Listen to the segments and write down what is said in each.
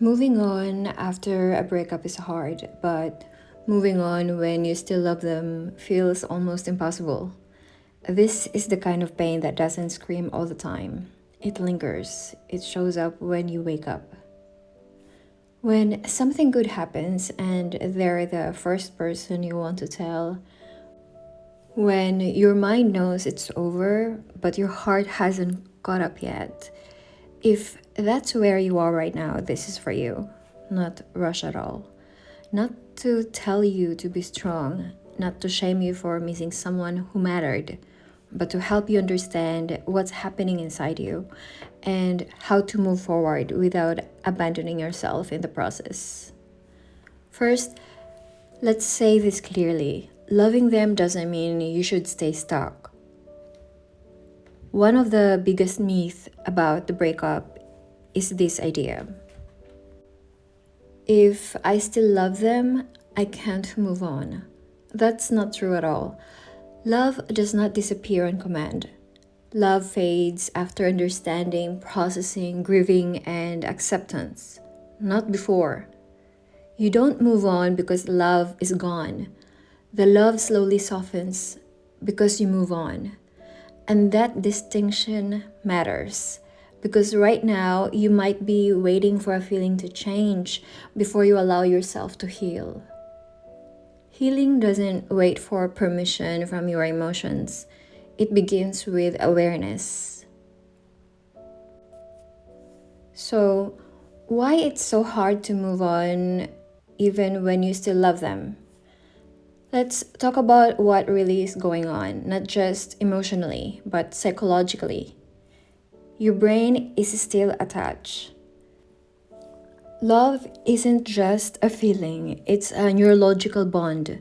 Moving on after a breakup is hard, but moving on when you still love them feels almost impossible. This is the kind of pain that doesn't scream all the time. It lingers. It shows up when you wake up. When something good happens and they're the first person you want to tell, when your mind knows it's over, but your heart hasn't caught up yet. If that's where you are right now, this is for you. Not rush at all. Not to tell you to be strong, not to shame you for missing someone who mattered, but to help you understand what's happening inside you and how to move forward without abandoning yourself in the process. First, let's say this clearly. Loving them doesn't mean you should stay stuck. One of the biggest myths about the breakup is this idea. If I still love them, I can't move on. That's not true at all. Love does not disappear on command. Love fades after understanding, processing, grieving, and acceptance. Not before. You don't move on because love is gone. The love slowly softens because you move on. And that distinction matters because right now you might be waiting for a feeling to change before you allow yourself to heal. Healing doesn't wait for permission from your emotions, it begins with awareness. So, why it's so hard to move on even when you still love them? Let's talk about what really is going on, not just emotionally, but psychologically. Your brain is still attached. Love isn't just a feeling, it's a neurological bond.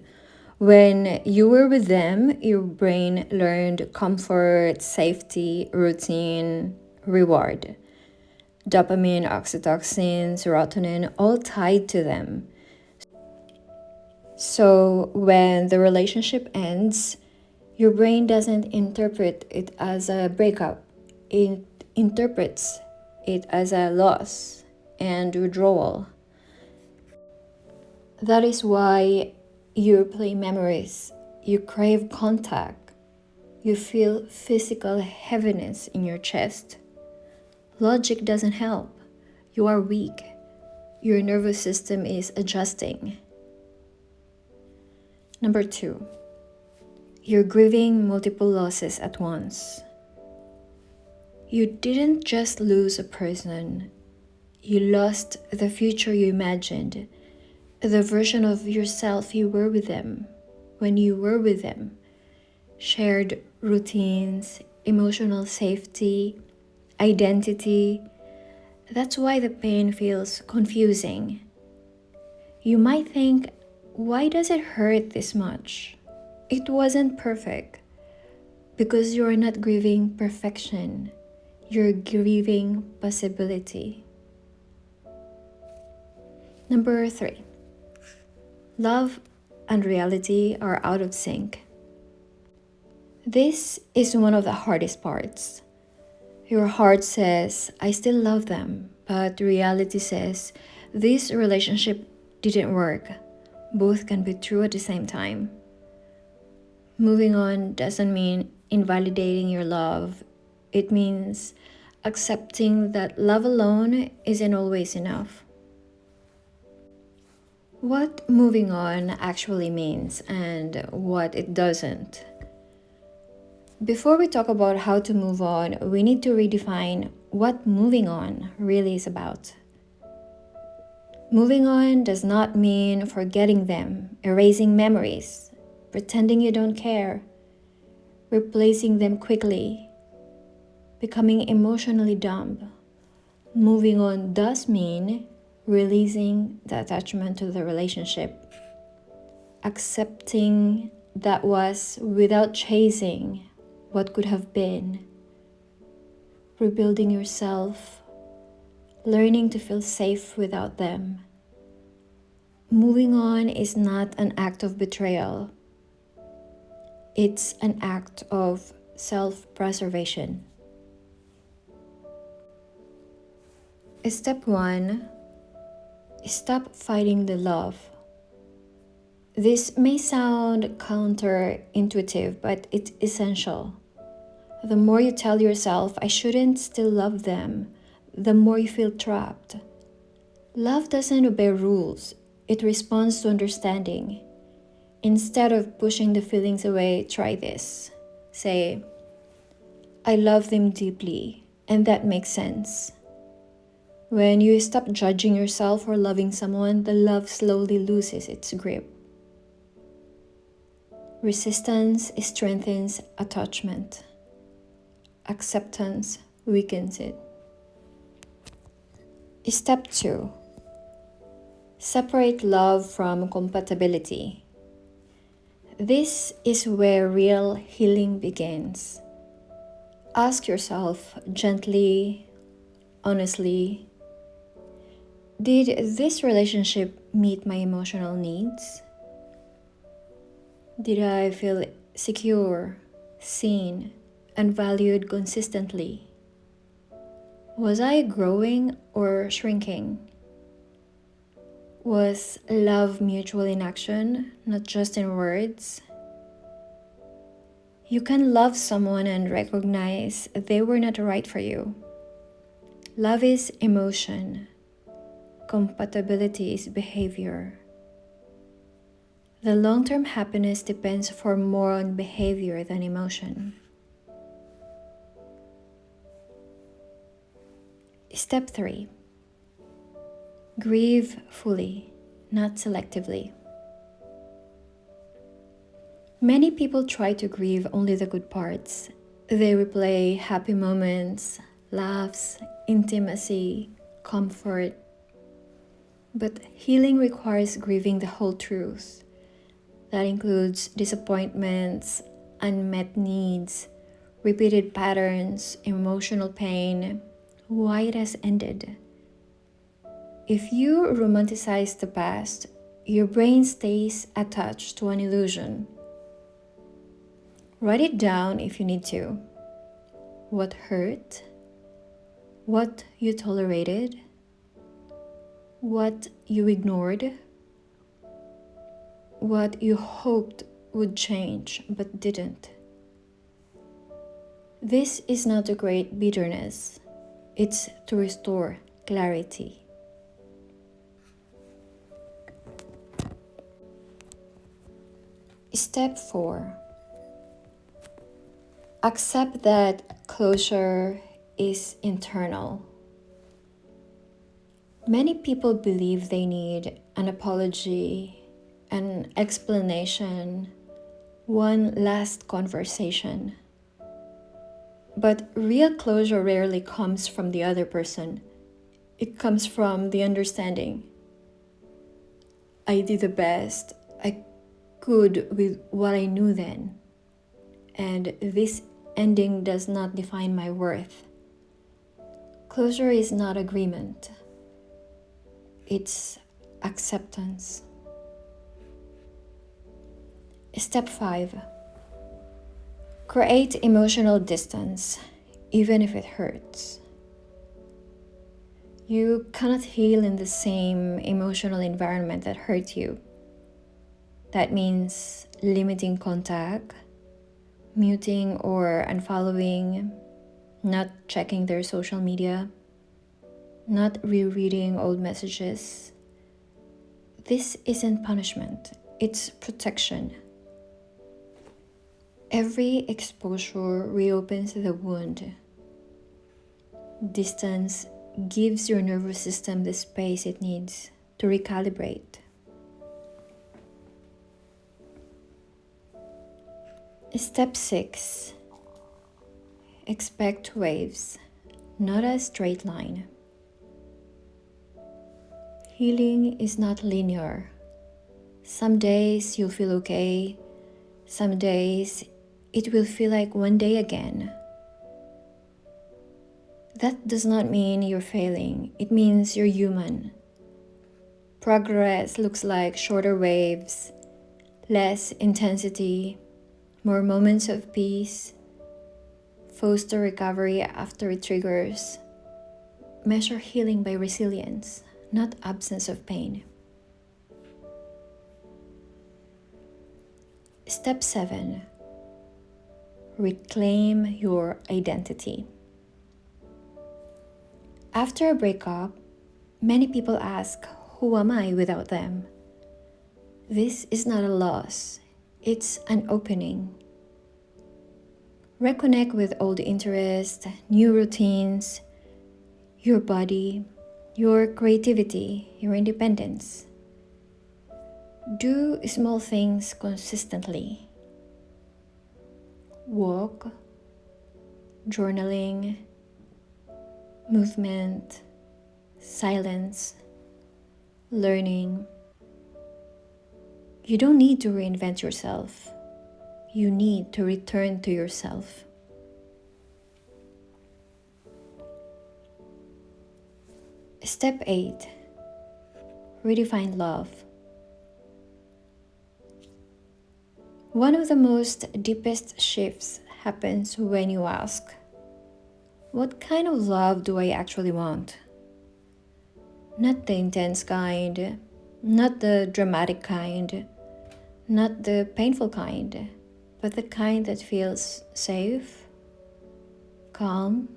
When you were with them, your brain learned comfort, safety, routine, reward. Dopamine, oxytocin, serotonin, all tied to them. So when the relationship ends, your brain doesn't interpret it as a breakup. It interprets it as a loss and withdrawal. That is why you replay memories, you crave contact, you feel physical heaviness in your chest. Logic doesn't help. You are weak. Your nervous system is adjusting. Number 2, you're grieving multiple losses at once. You didn't just lose a person, you lost the future you imagined, the version of yourself you were with them, when you were with them. Shared routines, emotional safety, identity. That's why the pain feels confusing. You might think, why does it hurt this much? It wasn't perfect because you're not grieving perfection. You're grieving possibility. Number 3, love and reality are out of sync. This is one of the hardest parts. Your heart says, I still love them, but reality says, this relationship didn't work. Both can be true at the same time. Moving on doesn't mean invalidating your love. It means accepting that love alone isn't always enough. What moving on actually means and what it doesn't. Before we talk about how to move on, we need to redefine what moving on really is about. Moving on does not mean forgetting them, erasing memories, pretending you don't care, replacing them quickly, becoming emotionally dumb. Moving on does mean releasing the attachment to the relationship, accepting that was without chasing what could have been, rebuilding yourself, learning to feel safe without them. Moving on is not an act of betrayal. It's an act of self-preservation. Step 1, Stop fighting the love. This may sound counterintuitive, but it's essential. The more you tell yourself, I shouldn't still love them, the more you feel trapped. Love doesn't obey rules, it responds to understanding. Instead of pushing the feelings away, try this. Say, I love them deeply, and that makes sense. When you stop judging yourself for loving someone, the love slowly loses its grip. Resistance strengthens attachment. Acceptance weakens it. Step 2. Separate love from compatibility. This is where real healing begins. Ask yourself gently, honestly, did this relationship meet my emotional needs? Did I feel secure, seen, and valued consistently? Was I growing or shrinking? Was love mutual in action, not just in words? You can love someone and recognize they were not right for you. Love is emotion. Compatibility is behavior. The long-term happiness depends far more on behavior than emotion. Step 3. Grieve fully, not selectively. Many people try to grieve only the good parts. They replay happy moments, laughs, intimacy, comfort. But healing requires grieving the whole truth. That includes disappointments, unmet needs, repeated patterns, emotional pain, why it has ended. If you romanticize the past, your brain stays attached to an illusion. Write it down if you need to. What hurt? What you tolerated? What you ignored? What you hoped would change but didn't. This is not to create bitterness, it's to restore clarity. Step 4. Accept that closure is internal. Many people believe they need an apology, an explanation, one last conversation. But real closure rarely comes from the other person. It comes from the understanding. I did the best I could with what I knew then, and this ending does not define my worth. Closure is not agreement. It's acceptance. Step 5. Create emotional distance, even if it hurts. You cannot heal in the same emotional environment that hurt you. That means limiting contact, muting or unfollowing, not checking their social media, not rereading old messages. This isn't punishment, it's protection. Every exposure reopens the wound. Distance gives your nervous system the space it needs to recalibrate. Step 6. Expect waves, not a straight line. Healing is not linear. Some days you'll feel okay. Some days it will feel like one day again. That does not mean you're failing. It means you're human. Progress looks like shorter waves, less intensity, more moments of peace, faster recovery after it triggers. Measure healing by resilience, not absence of pain. Step 7. Reclaim your identity. After a breakup, many people ask, who am I without them? This is not a loss, it's an opening. Reconnect with old interests, new routines, your body, your creativity, your independence. Do small things consistently. Walk, journaling, movement, silence, learning. You don't need to reinvent yourself. You need to return to yourself. Step 8. Redefine love. One of the most deepest shifts happens when you ask, what kind of love do I actually want? Not the intense kind, not the dramatic kind, not the painful kind, but the kind that feels safe, calm,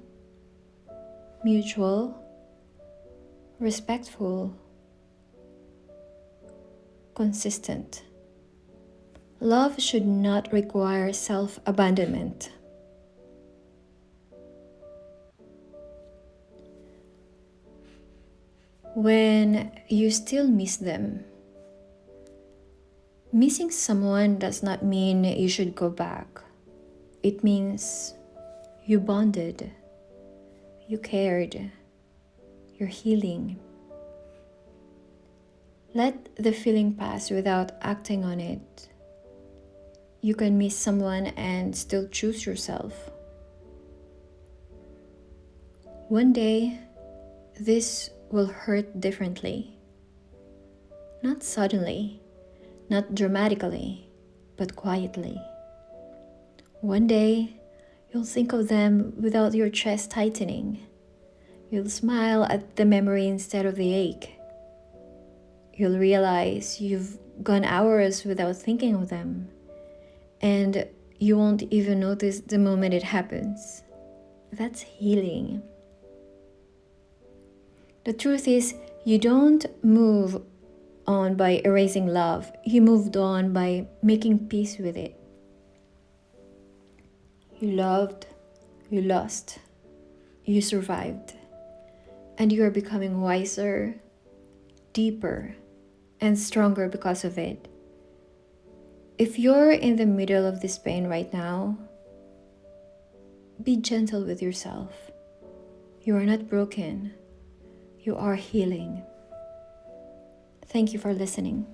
mutual, respectful, consistent. Love should not require self-abandonment. When you still miss them, missing someone does not mean you should go back. It means you bonded, you cared, you're healing. Let the feeling pass without acting on it. You can miss someone and still choose yourself. One day, this will hurt differently. Not suddenly, not dramatically, but quietly. One day, you'll think of them without your chest tightening. You'll smile at the memory instead of the ache. You'll realize you've gone hours without thinking of them, and you won't even notice the moment it happens. That's healing. The truth is, you don't move on by erasing love. You moved on by making peace with it. You loved, you lost, you survived, and you are becoming wiser, deeper, and stronger because of it. If you're in the middle of this pain right now, be gentle with yourself. You are not broken. You are healing. Thank you for listening.